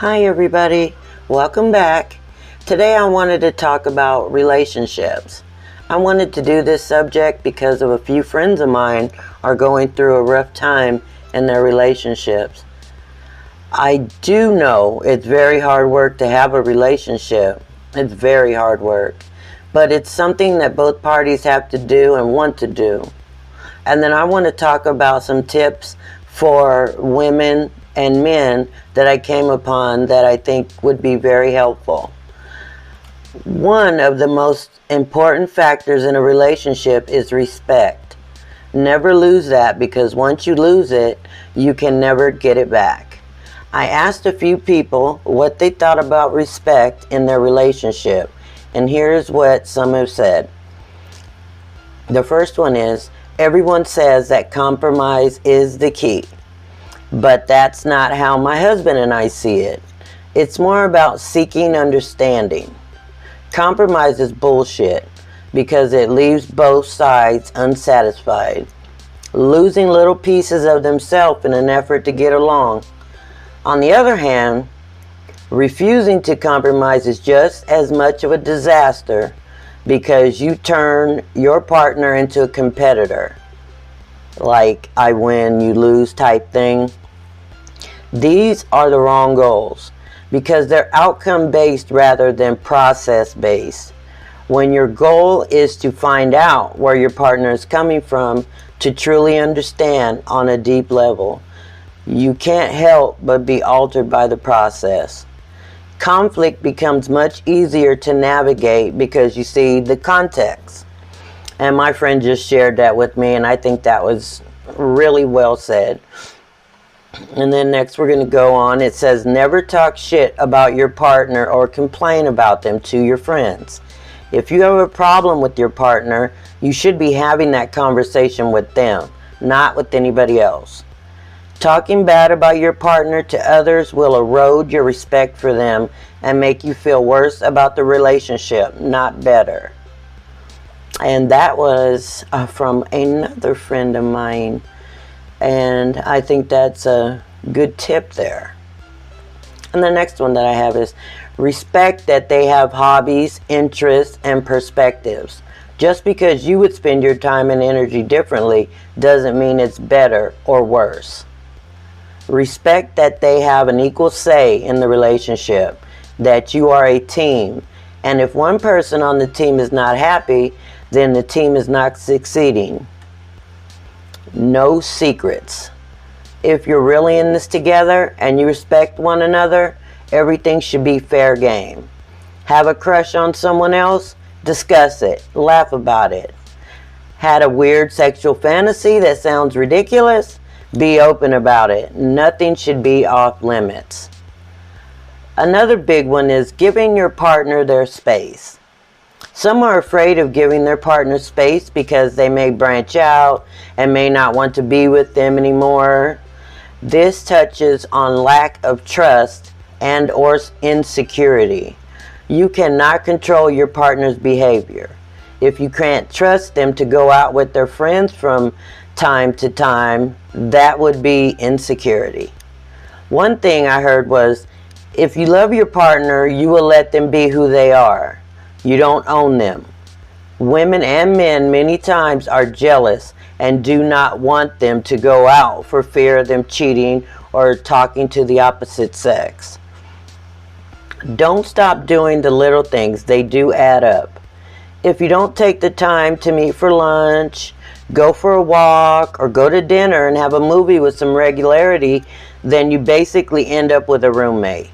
Hi everybody, welcome back. Today I wanted to talk about relationships. I wanted to do this subject because of a few friends of mine are going through a rough time in their relationships. I do know it's very hard work to have a relationship. It's very hard work. But it's something that both parties have to do and want to do. And then I want to talk about some tips for women and men that I came upon that I think would be very helpful. One of the most important factors in a relationship is respect. Never lose that, because once you lose it, you can never get it back. I asked a few people what they thought about respect in their relationship, and here's what some have said. The first one is, everyone says that compromise is the key. But that's not how my husband and I see it. It's more about seeking understanding. Compromise is bullshit because it leaves both sides unsatisfied, losing little pieces of themselves in an effort to get along. On the other hand, refusing to compromise is just as much of a disaster because you turn your partner into a competitor. Like I win, you lose type thing. These are the wrong goals because they're outcome based rather than process based. When your goal is to find out where your partner is coming from to truly understand on a deep level, you can't help but be altered by the process. Conflict becomes much easier to navigate because you see the context. And my friend just shared that with me, and I think that was really well said. And then next we're going to go on. It says, never talk shit about your partner or complain about them to your friends. If you have a problem with your partner, you should be having that conversation with them, not with anybody else. Talking bad about your partner to others will erode your respect for them and make you feel worse about the relationship, not better. And that was from another friend of mine. And I think that's a good tip there. And the next one that I have is respect that they have hobbies, interests, and perspectives. Just because you would spend your time and energy differently doesn't mean it's better or worse. Respect that they have an equal say in the relationship, that you are a team. And if one person on the team is not happy, then the team is not succeeding. No secrets. If you're really in this together and you respect one another, everything should be fair game. Have a crush on someone else? Discuss it. Laugh about it. Had a weird sexual fantasy that sounds ridiculous? Be open about it. Nothing should be off limits. Another big one is giving your partner their space. Some are afraid of giving their partner space because they may branch out and may not want to be with them anymore. This touches on lack of trust and or insecurity. You cannot control your partner's behavior. If you can't trust them to go out with their friends from time to time, that would be insecurity. One thing I heard was, if you love your partner, you will let them be who they are. You don't own them. Women and men many times are jealous and do not want them to go out for fear of them cheating or talking to the opposite sex. Don't stop doing the little things. They do add up. If you don't take the time to meet for lunch, go for a walk, or go to dinner and have a movie with some regularity, then you basically end up with a roommate.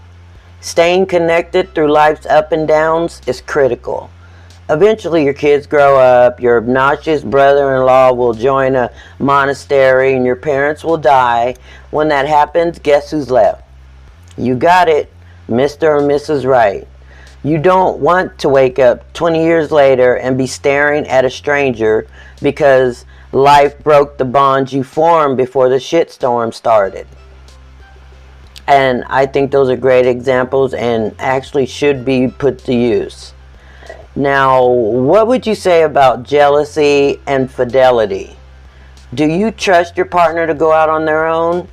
Staying connected through life's up and downs is critical. Eventually your kids grow up, your obnoxious brother-in-law will join a monastery, and your parents will die. When that happens, guess who's left? You got it, Mr. or Mrs. Right. You don't want to wake up 20 years later and be staring at a stranger because life broke the bonds you formed before the shitstorm started. And I think those are great examples and actually should be put to use. Now, what would you say about jealousy and fidelity? Do you trust your partner to go out on their own?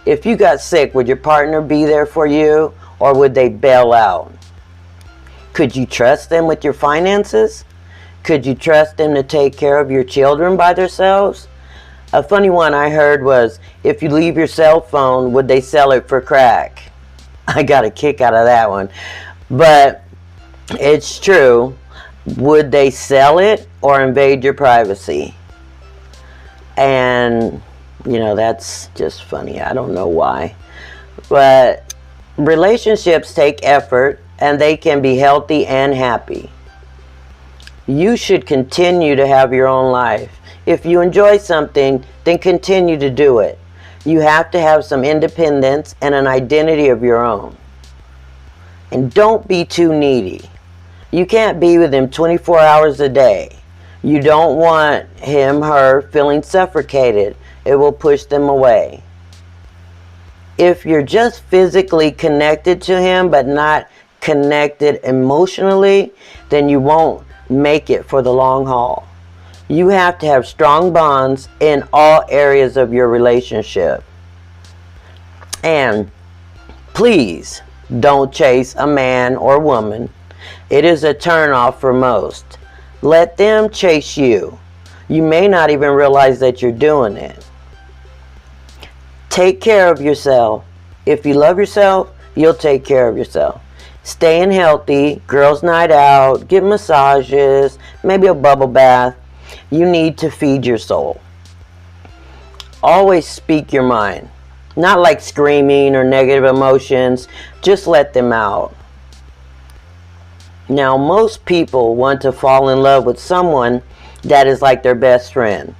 If you got sick, would your partner be there for you? or would they bail out? Could you trust them with your finances? Could you trust them to take care of your children by themselves? A funny one I heard was, if you leave your cell phone, would they sell it for crack? I got a kick out of that one. But it's true. Would they sell it or invade your privacy? And, you know, that's just funny. I don't know why. But relationships take effort, and they can be healthy and happy. You should continue to have your own life. If you enjoy something, then continue to do it. You have to have some independence and an identity of your own. And don't be too needy. You can't be with him 24 hours a day. You don't want him, her feeling suffocated. It will push them away. If you're just physically connected to him but not connected emotionally, then you won't make it for the long haul. You have to have strong bonds in all areas of your relationship. And please don't chase a man or woman. It is a turnoff for most. Let them chase you. You may not even realize that you're doing it. Take care of yourself. If you love yourself, you'll take care of yourself. Staying healthy, girls' night out, get massages, maybe a bubble bath. You need to feed your soul. Always speak your mind. Not like screaming or negative emotions. Just let them out. Now, most people want to fall in love with someone that is like their best friend.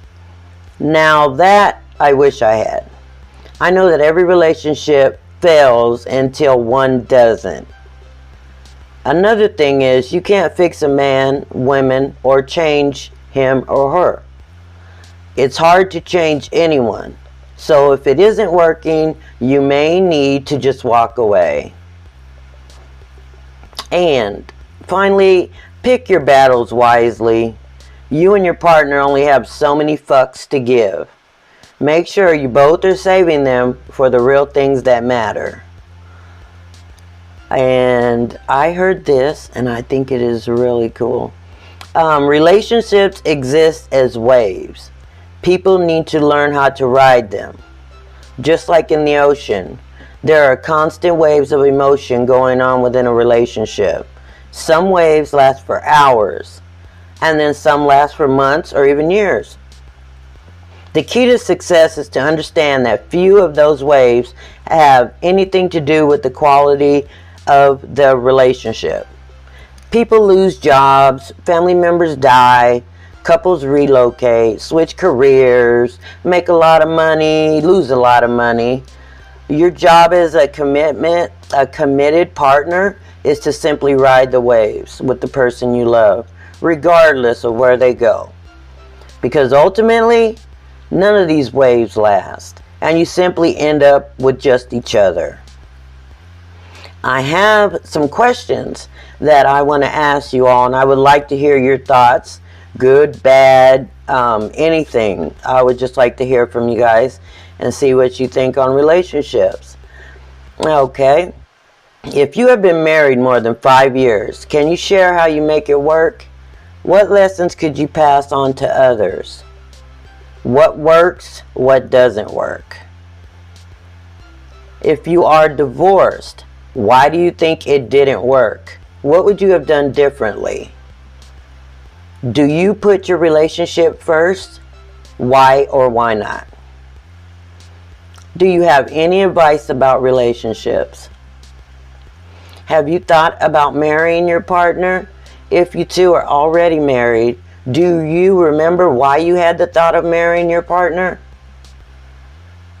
Now, that I wish I had. I know that every relationship fails until one doesn't. Another thing is, you can't fix a man, woman, or change him or her. It's hard to change anyone. So if it isn't working, you may need to just walk away. And finally, pick your battles wisely. You and your partner only have so many fucks to give. Make sure you both are saving them for the real things that matter. And I heard this, and I think it is really cool. Relationships exist as waves. People need to learn how to ride them. Just like in the ocean, there are constant waves of emotion going on within a relationship. Some waves last for hours, and then some last for months or even years. The key to success is to understand that few of those waves have anything to do with the quality of the relationship. People lose jobs, family members die, couples relocate, switch careers, make a lot of money, lose a lot of money. Your job as a committed partner is to simply ride the waves with the person you love, regardless of where they go. Because ultimately, none of these waves last, and you simply end up with just each other. I have some questions that I want to ask you all, and I would like to hear your thoughts, good, bad, anything. I would just like to hear from you guys and see what you think on relationships. Okay. If you have been married more than 5 years, can you share how you make it work? What lessons could you pass on to others? What works? What doesn't work? If you are divorced, why do you think it didn't work? What would you have done differently? Do you put your relationship first? Why or why not? Do you have any advice about relationships? Have you thought about marrying your partner? If you two are already married, do you remember why you had the thought of marrying your partner?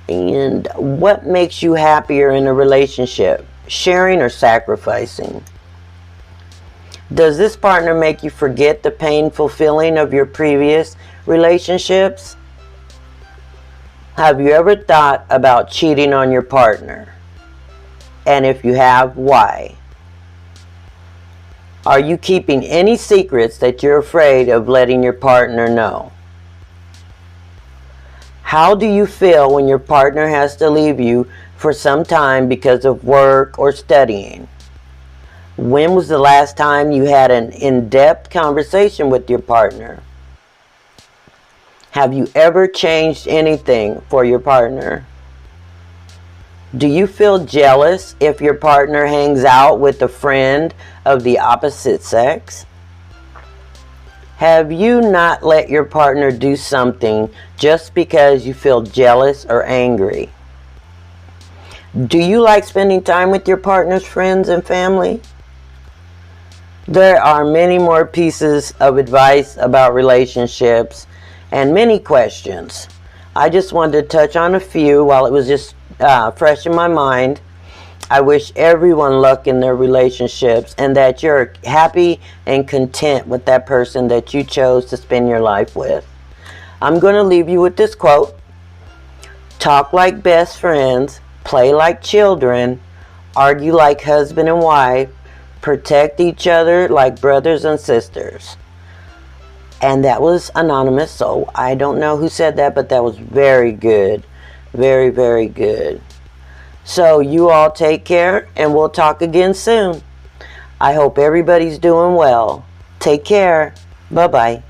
And what makes you happier in a relationship? Sharing or sacrificing? Does this partner make you forget the painful feeling of your previous relationships? Have you ever thought about cheating on your partner? And if you have, why? Are you keeping any secrets that you're afraid of letting your partner know? How do you feel when your partner has to leave you for some time because of work or studying. When was the last time you had an in-depth conversation with your partner? Have you ever changed anything for your partner? Do you feel jealous if your partner hangs out with a friend of the opposite sex? Have you not let your partner do something just because you feel jealous or angry? Do you like spending time with your partner's friends and family? There are many more pieces of advice about relationships and many questions. I just wanted to touch on a few while it was just fresh in my mind. I wish everyone luck in their relationships and that you're happy and content with that person that you chose to spend your life with. I'm going to leave you with this quote. Talk like best friends, play like children, argue like husband and wife, protect each other like brothers and sisters. And that was anonymous, so I don't know who said that, but that was very good. Very, very good. So you all take care, and we'll talk again soon. I hope everybody's doing well. Take care. Bye-bye.